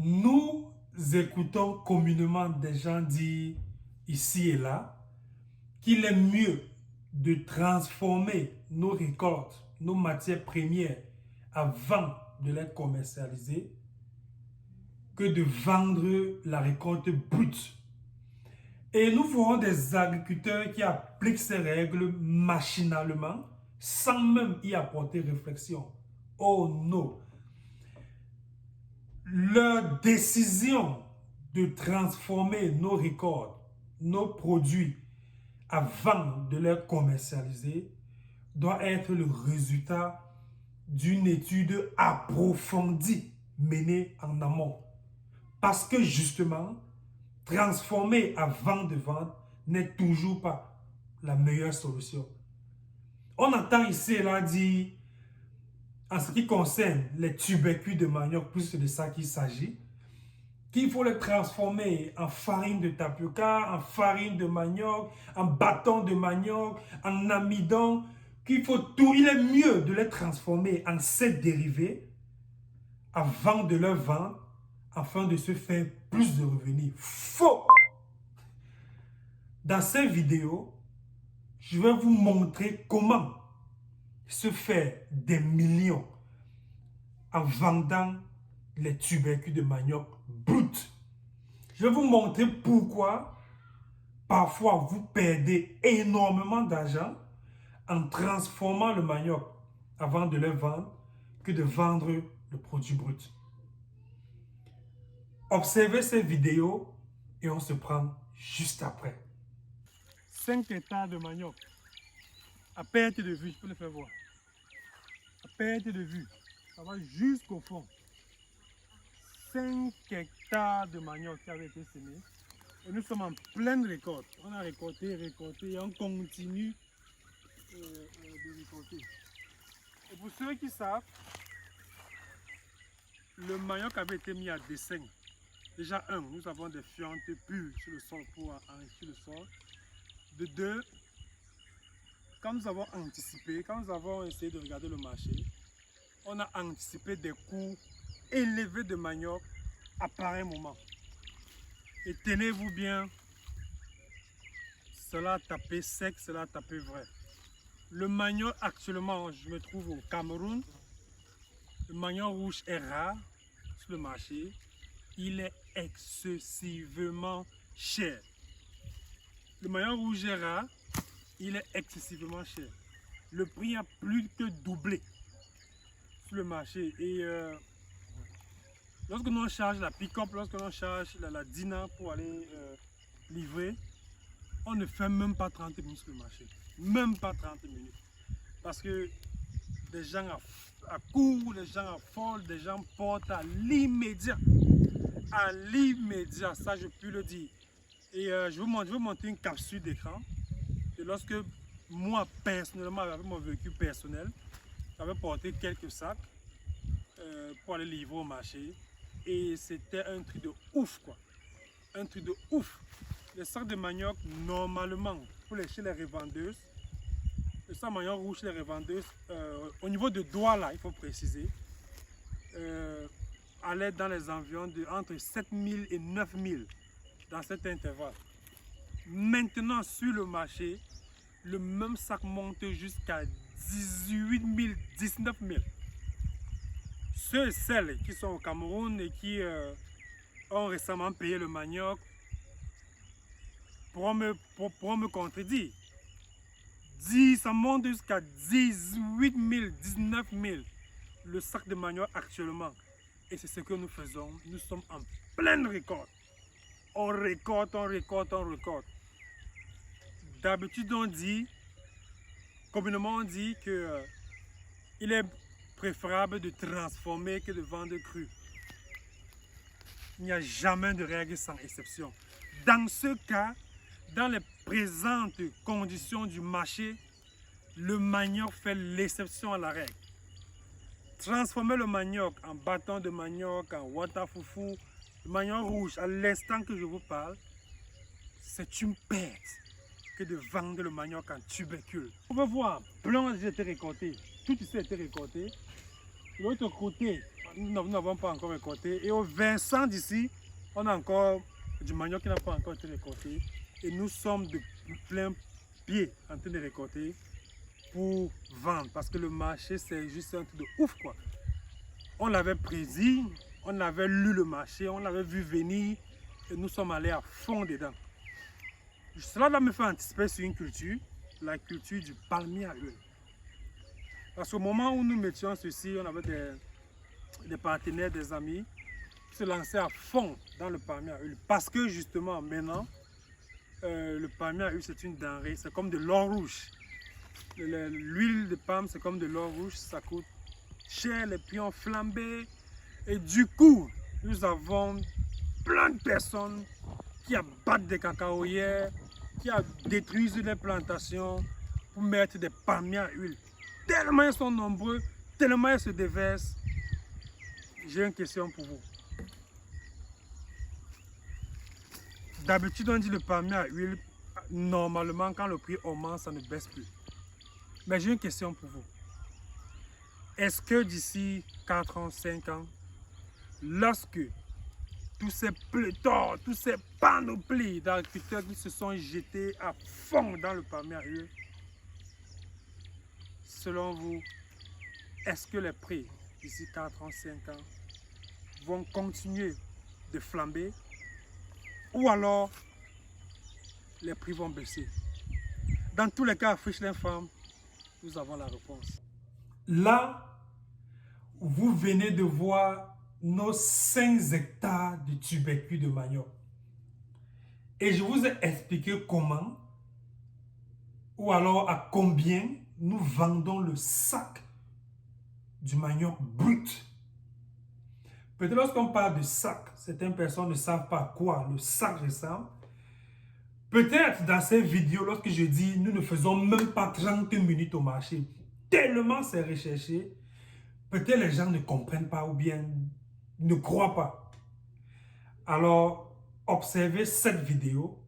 Nous écoutons communément des gens dire ici et là qu'il est mieux de transformer nos récoltes, nos matières premières avant de les commercialiser que de vendre la récolte brute. Et nous voyons des agriculteurs qui appliquent ces règles machinalement sans même y apporter réflexion. Oh non! Leur décision de transformer nos récoltes, nos produits avant de les commercialiser doit être le résultat d'une étude approfondie menée en amont. Parce que justement, transformer avant de vendre n'est toujours pas la meilleure solution. On entend ici et là dire, en ce qui concerne les tubercules de manioc, plus c'est de ça qu'il s'agit, qu'il faut les transformer en farine de tapioca, en farine de manioc, en bâton de manioc, en amidon, qu'il faut tout. Il est mieux de les transformer en ces dérivés avant de les vendre, afin de se faire plus de revenus. Faux! Dans cette vidéo, je vais vous montrer comment se faire des millions en vendant les tubercules de manioc bruts. Je vais vous montrer pourquoi parfois vous perdez énormément d'argent en transformant le manioc avant de le vendre que de vendre le produit brut. Observez cette vidéo et on se prend juste après. 5 hectares de manioc à perte de vue, je peux le faire voir. À perte de vue, ça va jusqu'au fond. 5 hectares de manioc qui avaient été semés. Et nous sommes en pleine récolte. On a récolté et on continue de récolter. Et pour ceux qui savent, le manioc avait été mis à dessin. Déjà, nous avons des fientes pures sur le sol pour enrichir le sol. De deux, quand nous avons anticipé, quand nous avons essayé de regarder le marché, on a anticipé des coûts élevés de manioc à pareil moment. Et tenez-vous bien, cela a tapé sec, cela a tapé vrai. Le manioc actuellement, je me trouve au Cameroun. Le manioc rouge est rare sur le marché. Il est excessivement cher. Le manioc rouge est rare, il est excessivement cher. Le prix a plus que doublé sur le marché. Et lorsque l'on charge la pick-up, lorsque l'on charge la Dina pour aller livrer, on ne fait même pas 30 minutes sur le marché. Même pas 30 minutes. Parce que des gens accourent, des gens affolent, des gens portent à l'immédiat. À l'immédiat, ça je peux le dire. Et je vais vous montrer une capsule d'écran. Et lorsque moi personnellement, avec mon véhicule personnel, j'avais porté quelques sacs pour aller livrer au marché. Et c'était un truc de ouf quoi. Un truc de ouf. Les sacs de manioc, normalement, chez les revendeuses, le sac de manioc rouge chez les revendeuses, au niveau de doigts là, il faut préciser, allait dans les environs de entre 7000 et 9000 dans cet intervalle. Maintenant sur le marché, le même sac monte jusqu'à 18 000, 19 000. Ceux et celles qui sont au Cameroun et qui ont récemment payé le manioc pourront me contredire. Ça monte jusqu'à 18 000, 19 000 le sac de manioc actuellement. Et c'est ce que nous faisons. Nous sommes en pleine récolte. On récolte, on récolte, on récolte. D'habitude, on dit, communément on dit que il est préférable de transformer que de vendre cru. Il n'y a jamais de règle sans exception. Dans ce cas, dans les présentes conditions du marché, le manioc fait l'exception à la règle. Transformer le manioc en bâton de manioc, en watafoufou, le manioc rouge, à l'instant que je vous parle, c'est une perte que de vendre le manioc en tubercule. On va voir, plein a déjà été récolté, tout ici a été récolté. De l'autre côté, nous n'avons pas encore récolté. Et au Vincent d'ici, on a encore du manioc qui n'a pas encore été récolté. Et nous sommes de plein pied en train de récolter pour vendre. Parce que le marché, c'est juste un truc de ouf, quoi. On l'avait prédit, on avait lu le marché, on l'avait vu venir et nous sommes allés à fond dedans. Cela va me faire anticiper sur une culture, la culture du palmier à huile. Parce qu'au moment où nous mettions ceci, on avait des partenaires, des amis qui se lançaient à fond dans le palmier à huile. Parce que justement, maintenant, le palmier à huile, c'est une denrée, c'est comme de l'or rouge. L'huile de palme, c'est comme de l'or rouge, ça coûte cher, les prix ont flambé. Et du coup, nous avons plein de personnes qui abattent des cacaoyères, qui détruisent les plantations pour mettre des palmiers à huile. Tellement ils sont nombreux, tellement ils se déversent. J'ai une question pour vous. D'habitude, on dit le palmier à huile, normalement, quand le prix augmente, ça ne baisse plus. Mais j'ai une question pour vous. Est-ce que d'ici 4 ans, 5 ans, lorsque tous ces pléthores, tous ces panoplies d'agriculteurs qui se sont jetés à fond dans le palmier à huile, selon vous, est-ce que les prix d'ici 4 ans, 5 ans vont continuer de flamber ou alors les prix vont baisser? Dans tous les cas, à Frischlin Farm, nous avons la réponse. Là, vous venez de voir nos 5 hectares de tubercules de manioc. Et je vous ai expliqué comment ou alors à combien nous vendons le sac du manioc brut. Peut-être lorsqu'on parle de sac, certaines personnes ne savent pas à quoi le sac ressemble. Peut-être dans ces vidéos, lorsque je dis nous ne faisons même pas 30 minutes au marché, tellement c'est recherché, peut-être les gens ne comprennent pas ou bien ne croient pas. Alors, observez cette vidéo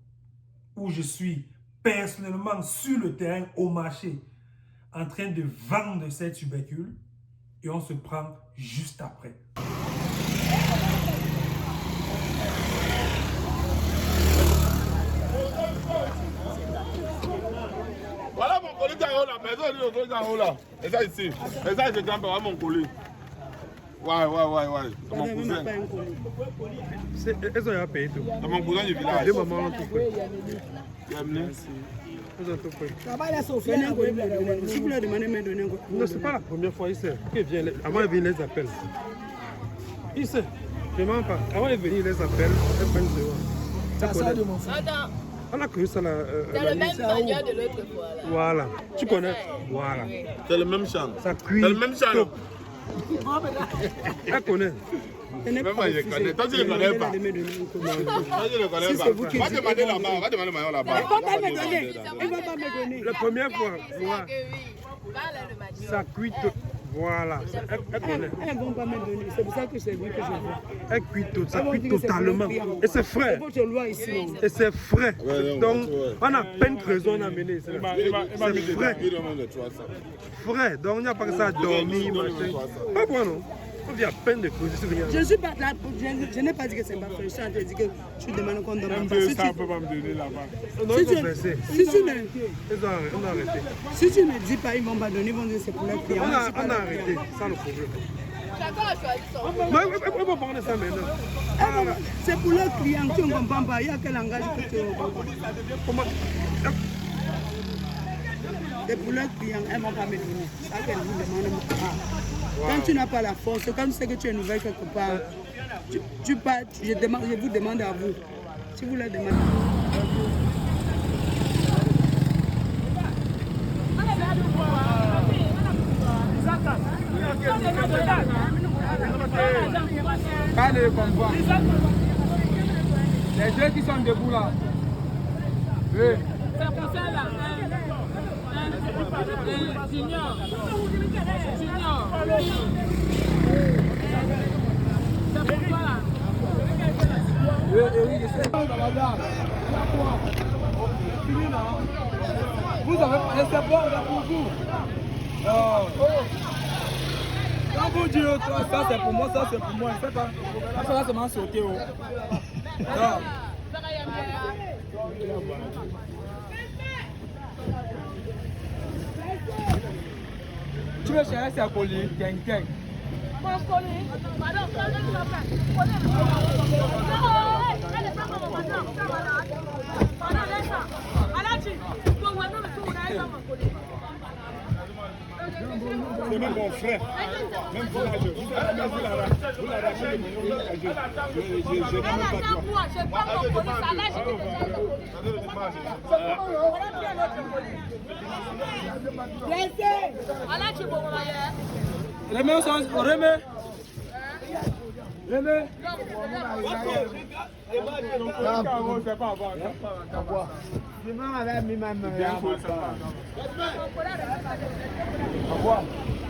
où je suis personnellement sur le terrain au marché en train de vendre ces tubercules et on se prend juste après. Voilà mon colis qui est là, mais ça, le colis qui est là. Et ça ici. Et ça, c'est grand-père, mon colis. Ouais. C'est mon cousin. Est-ce qu'on a payé tout? C'est mon cousin du village. Deux mamans ont tout fait. Merci. Ils ont tout fait. Si vous leur demandez, mais donnez un coup. Non, c'est pas la première fois, il sait. Avant de venir, les appelle. Il sait. Je ne mens pas. Avant de venir, les appelle. Elle prend une seconde. Attends, On a connu ça là. c'est le même manioc de l'autre fois. Là. Voilà. Tu connais? Voilà. C'est le même champ. Ça cuit. C'est le même champ. Elle connaît. Même moi, je connais. Toi, tu ne le connais pas. Toi, tu ne le connais pas. Va demander là-bas. Va demander Maillot là-bas. Elle ne va pas me donner. Elle ne va pas me donner. La première fois, voilà. Que oui. Parle le manioc. Ça cuit tout. Voilà. Elle connaît. Elles ne vont pas me donner. C'est pour ça que c'est lui que je veux. Elle cuit tout. Ça cuit totalement. Et c'est frais. C'est votre loi ici. Non. Et c'est frais. Ouais, Donc, ouais. on a peine raison d'amener. C'est frais. Il demande de toi ça. Frais. Donc, il n'y a pas que ça à dormir. Pas bon, non? On vient à peine de causer. Je ne suis pas là. Je n'ai pas dit que c'est pas fait. Je suis en train de dire que tu demandes qu'on donne pas. Si Ça ne peut pas me donner là-bas. Non, il faut baisser. On a arrêté. Si tu ne dis pas, ils ne vont pas donner. Ils vont dire que c'est pour leurs clients. On a arrêté. Ça le problème. Chacun a choisi son mot. Mais on va parler de ça maintenant. C'est pour leurs clients. Tu ne comprends pas. Il y a quel langage que tu comprends. Comment? C'est pour leurs clients. Elles ne vont pas me donner. Ça qu'elles vous demandent. Quand tu n'as pas la force, quand tu sais que tu es nouvelle quelque part, tu pars, je vous demande à vous. Si vous leur demandez. Allez, comme quoi. Les deux qui sont debout là. Oui. C'est pour ça là. Junior. C'est pour toi là. Vous avez c'est bon, on a pour vous. Quand vous dites ça c'est pour moi, ça c'est pour moi, je sais pas. Ça va seulement sauter. Non. Tu veux chercher sa colis, quelqu'un. C'est même mon frère. Même vous l'avez vu j'ai même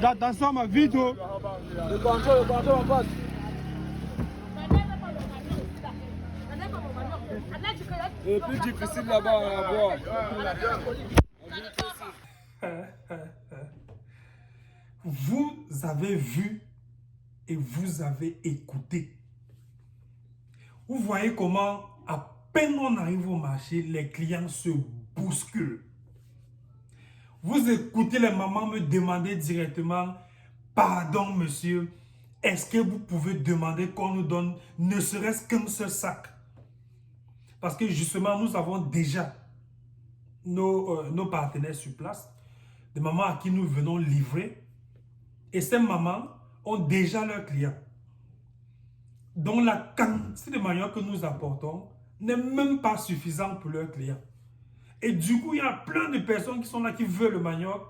Attention ma vidéo. Le contrôle, mon pote. Et plus difficile là-bas à voir. Vous avez vu et vous avez écouté. Vous voyez comment, à peine on arrive au marché, les clients se bousculent. Vous écoutez les mamans me demander directement, pardon monsieur, est-ce que vous pouvez demander qu'on nous donne ne serait-ce qu'un seul sac? Parce que justement, nous avons déjà nos partenaires sur place, des mamans à qui nous venons livrer. Et ces mamans ont déjà leurs clients. Donc la quantité de manioc que nous apportons n'est même pas suffisante pour leurs clients. Et du coup, il y a plein de personnes qui sont là, qui veulent le manioc.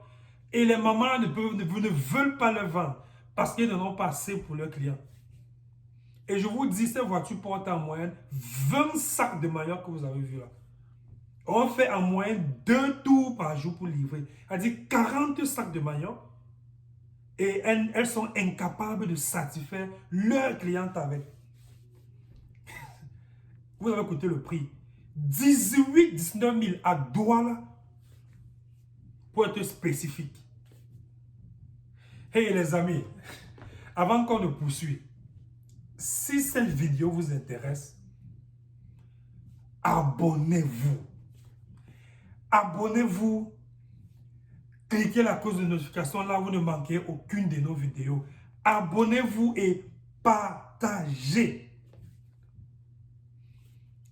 Et les mamans ne veulent pas le vendre parce qu'ils n'en ont pas assez pour leurs clients. Et je vous dis, ces voitures portent en moyenne 20 sacs de manioc que vous avez vu là. On fait en moyenne 2 tours par jour pour livrer. C'est-à-dire 40 sacs de manioc. Et elles sont incapables de satisfaire leurs clientes avec. Vous avez écouté le prix. 18-19 000 à Douala pour être spécifique. Hey les amis, avant qu'on ne poursuive, si cette vidéo vous intéresse, abonnez-vous. Abonnez-vous. Cliquez la cloche de notification, là vous ne manquez aucune de nos vidéos. Abonnez-vous et partagez.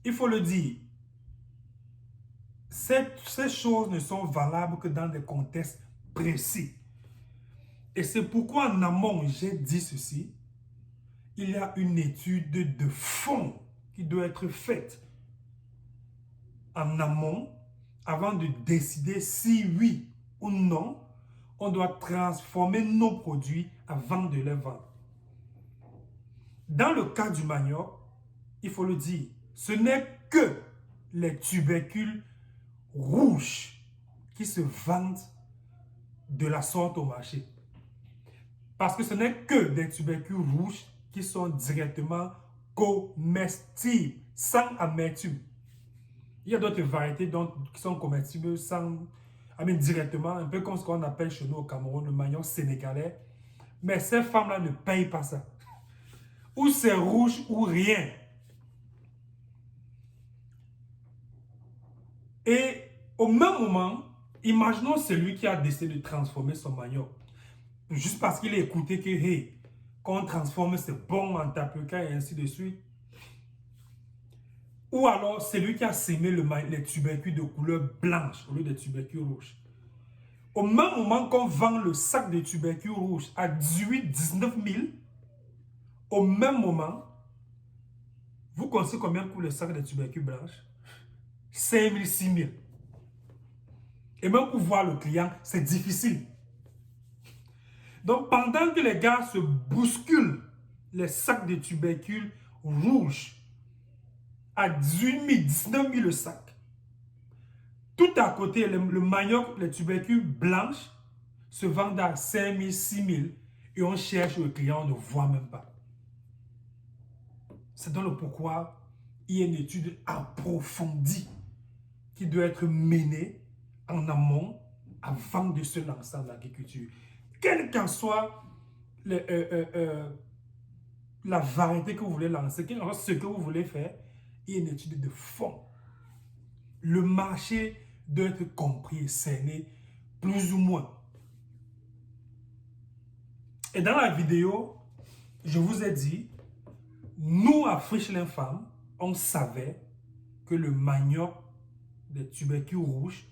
Il faut le dire, ces choses ne sont valables que dans des contextes précis. Et c'est pourquoi en amont, j'ai dit ceci. Il y a une étude de fond qui doit être faite en amont avant de décider si oui ou non, on doit transformer nos produits avant de les vendre. Dans le cas du manioc, il faut le dire, ce n'est que les tubercules rouges qui se vendent de la sorte au marché. Parce que ce n'est que des tubercules rouges qui sont directement comestibles, sans amertume. Il y a d'autres variétés qui sont comestibles directement, un peu comme ce qu'on appelle chez nous au Cameroun, le manioc sénégalais. Mais ces femmes-là ne payent pas ça. Ou c'est rouge ou rien. Et au même moment, imaginons celui qui a décidé de transformer son manioc. Juste parce qu'il a écouté que, hey, quand on transforme, c'est bon en tapioca et ainsi de suite. Ou alors, celui qui a sémé les tubercules de couleur blanche au lieu des tubercules rouges. Au même moment qu'on vend le sac de tubercules rouges à 18-19 000, au même moment, vous connaissez combien coûte le sac de tubercules blanches? 5 000, 6 000. Et même pour voir le client, c'est difficile. Donc, pendant que les gars se bousculent les sacs de tubercules rouges à 18 000, 19 000 le sac, tout à côté, le manioc, les tubercules blanches se vendent à 5 000, 6 000 et on cherche le client, on ne voit même pas. C'est dans le pourquoi il y a une étude approfondie qui doit être menée en amont avant de se lancer en agriculture. Quelle qu'en soit la variété que vous voulez lancer, ce que vous voulez faire, il y a une étude de fond. Le marché doit être compris et cerné plus ou moins. Et dans la vidéo, je vous ai dit, nous à Frischlin Farm, on savait que le manioc des tubercules rouges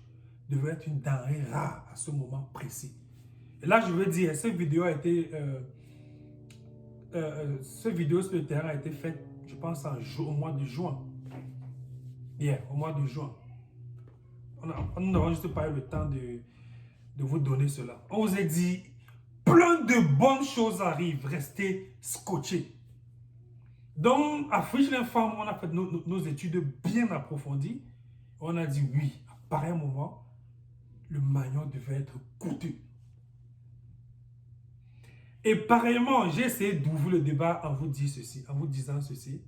devait être une denrée rare à ce moment précis. Et là, je veux dire, cette vidéo sur le terrain a été faite, je pense, au mois de juin. Au mois de juin. Nous n'avons juste pas eu le temps de vous donner cela. On vous a dit, plein de bonnes choses arrivent, restez scotchés. Donc, à Frischlin Farm, on a fait nos études bien approfondies. On a dit oui, à pareil moment, le manioc devait être coûteux. Et pareillement, j'ai essayé d'ouvrir le débat en vous disant ceci.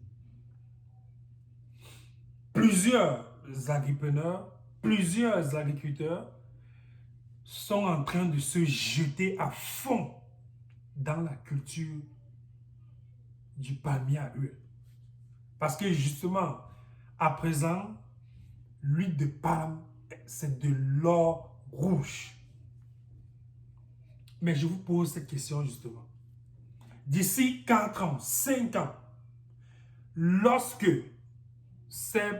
Plusieurs agripreneurs, plusieurs agriculteurs sont en train de se jeter à fond dans la culture du palmier à huile. Parce que justement, à présent, l'huile de palme, c'est de l'or rouge. Mais je vous pose cette question justement. D'ici 4 ans, 5 ans, lorsque ces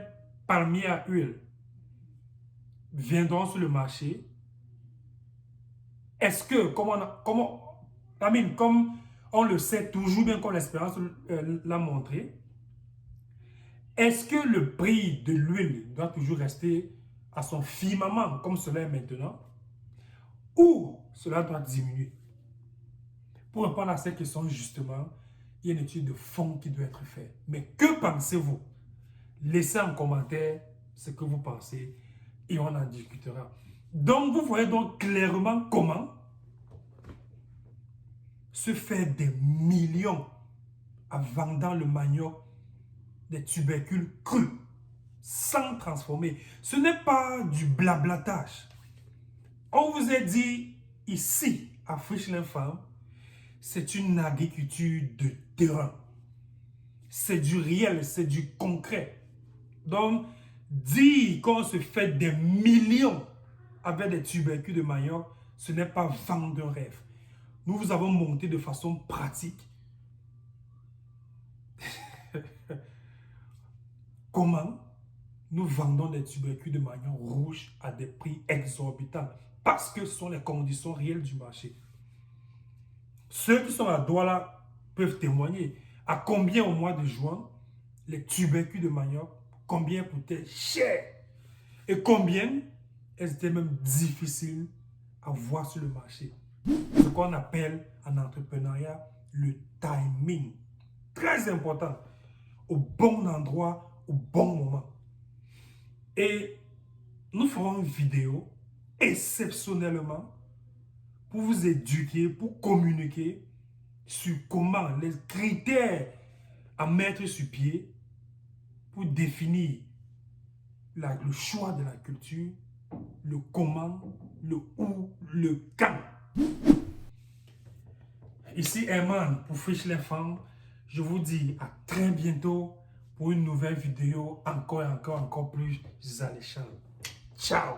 palmiers à huile viendront sur le marché, est-ce que, comme on le sait toujours bien, comme l'expérience l'a montré, est-ce que le prix de l'huile doit toujours rester à son firmament comme cela est maintenant, ou cela doit diminuer? Pour répondre à cette question, justement, il y a une étude de fond qui doit être faite. Mais que pensez-vous? Laissez en commentaire ce que vous pensez et on en discutera. Donc, vous voyez donc clairement comment se faire des millions en vendant le manioc des tubercules crus, sans transformer. Ce n'est pas du blablatage. On vous a dit ici, à Frischlin Farm, c'est une agriculture de terrain. C'est du réel, c'est du concret. Donc, dire qu'on se fait des millions avec des tubercules de manioc, ce n'est pas vendre un rêve. Nous vous avons monté de façon pratique comment nous vendons des tubercules de manioc rouges à des prix exorbitants parce que ce sont les conditions réelles du marché. Ceux qui sont à Douala peuvent témoigner à combien au mois de juin les tubercules de manioc, combien coûtaient cher et combien elles étaient même difficiles à voir sur le marché. Ce qu'on appelle en entrepreneuriat le timing. Très important. Au bon endroit, au bon moment. Et nous ferons une vidéo exceptionnellement pour vous éduquer, pour communiquer sur comment, les critères à mettre sur pied pour définir le choix de la culture, le comment, le où, le quand. Ici Herman pour Frischlin Farm. Je vous dis à très bientôt pour une nouvelle vidéo encore plus alléchante. Ciao!